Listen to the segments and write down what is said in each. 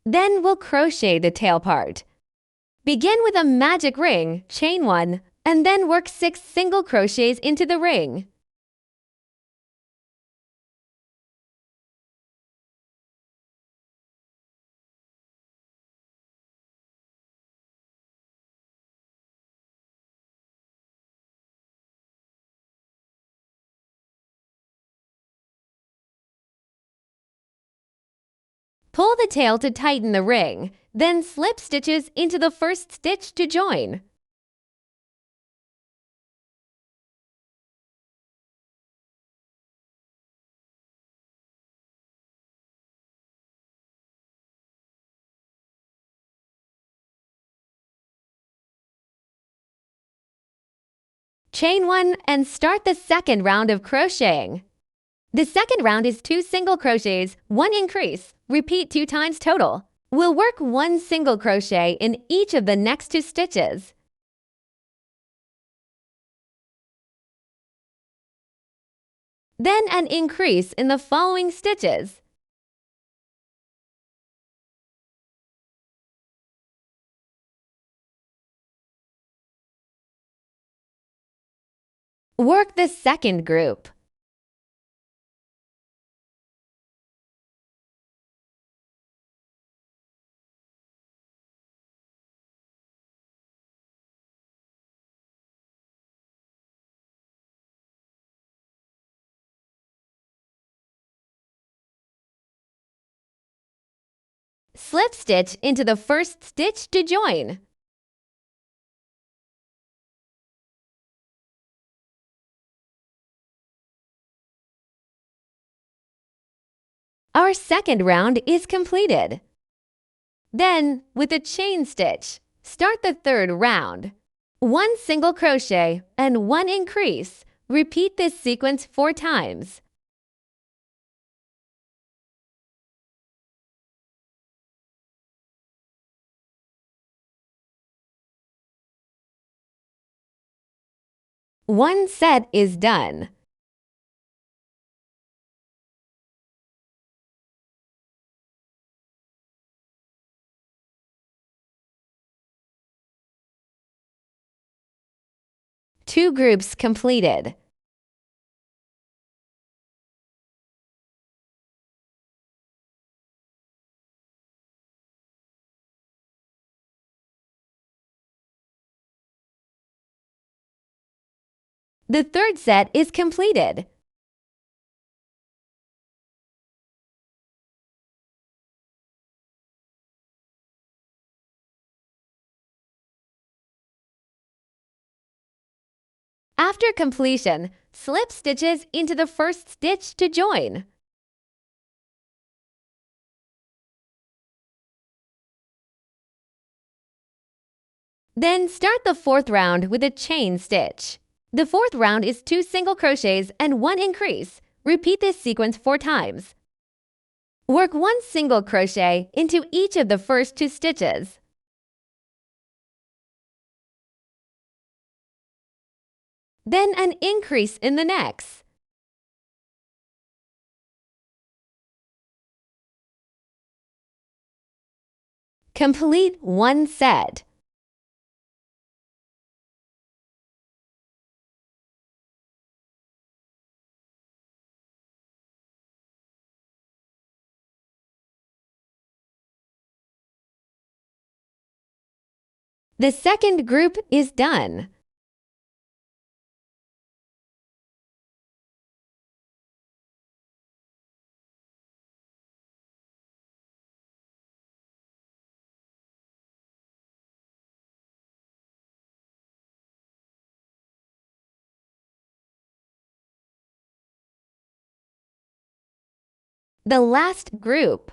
Then we'll crochet the tail part. Begin with a magic ring, chain 1, and then work 6 single crochets into the ring. Pull the tail to tighten the ring, then slip stitches into the first stitch to join. Chain 1 and start the second round of crocheting. The second round is 2 single crochets, 1 increase. Repeat 2 times total. We'll work 1 single crochet in each of the next 2 stitches. Then an increase in the following stitches. Work the second group. Slip stitch into the first stitch to join. Our second round is completed. Then, with a chain stitch, start the third round. 1 single crochet and 1 increase. Repeat this sequence 4 times. One set is done. Two groups completed. The third set is completed. After completion, slip stitches into the first stitch to join. Then start the fourth round with a chain stitch. The fourth round is 2 single crochets and 1 increase. Repeat this sequence 4 times. Work 1 single crochet into each of the first 2 stitches. Then an increase in the next. Complete 1 set. The second group is done. The last group.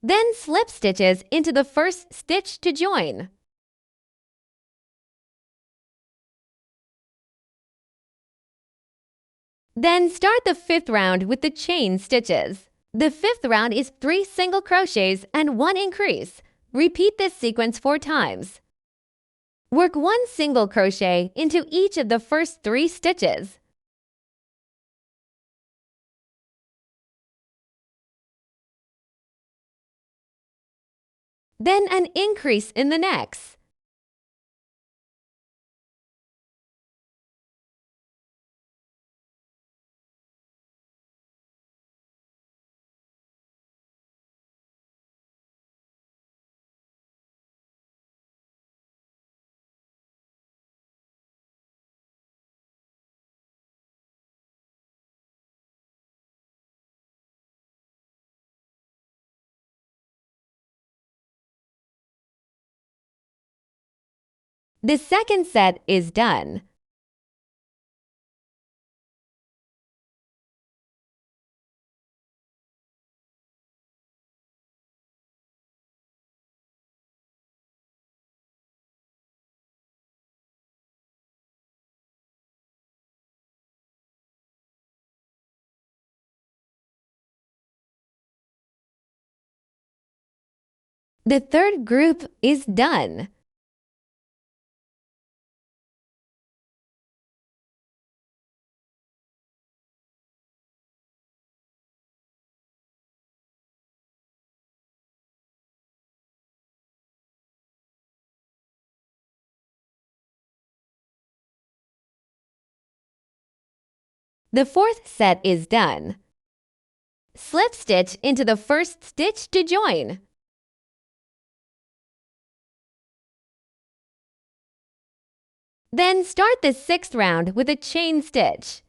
Then slip stitches into the first stitch to join. Then start the 5th round with the chain stitches. The 5th round is 3 single crochets and 1 increase. Repeat this sequence 4 times. Work 1 single crochet into each of the first 3 stitches. Then an increase in the next. The second set is done. The third group is done. The fourth set is done. Slip stitch into the first stitch to join. Then start the 6th round with a chain stitch.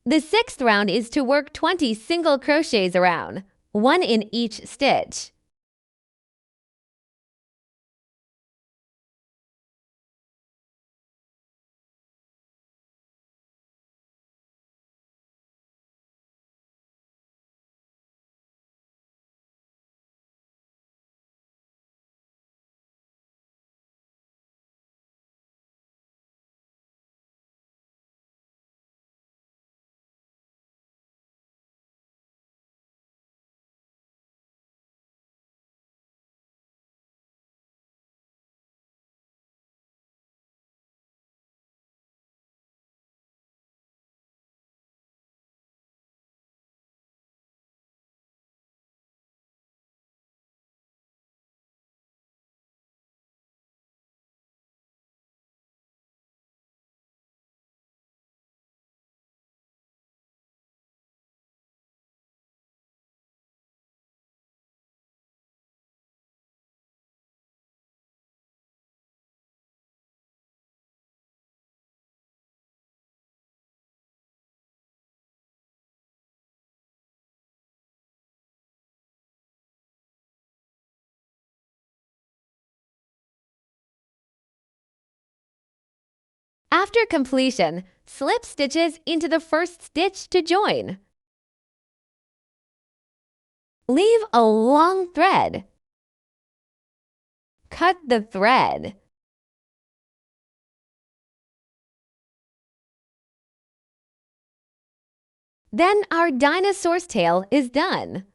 The 6th round is to work 20 single crochets around, 1 in each stitch. After completion, slip stitches into the first stitch to join. Leave a long thread. Cut the thread. Then our dinosaur's tail is done.